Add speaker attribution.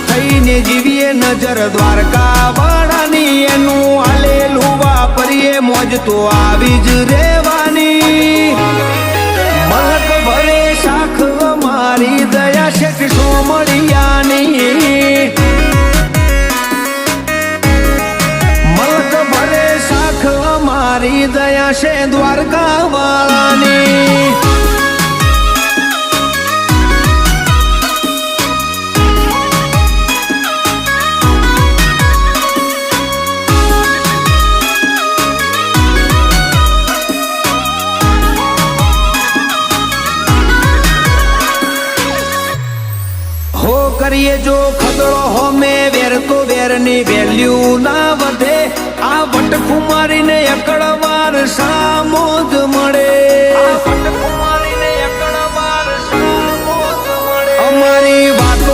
Speaker 1: થઈને જીવીએ નજર દ્વારકા વાળાની એનું હાલેલું વાપરીએ મોજ તો આવી જ રેવાની મલક ભરે શાખ મારી દયા શેઠ સોમળિયાની મલક ભરે શાખ મારી દયા છે દ્વારકા વાળાની કરીએ જો ખદડો હોમે વેર તો વેરની વેલ્યુ ના વધે આ વટકુમારીને અકળવાર સામોદ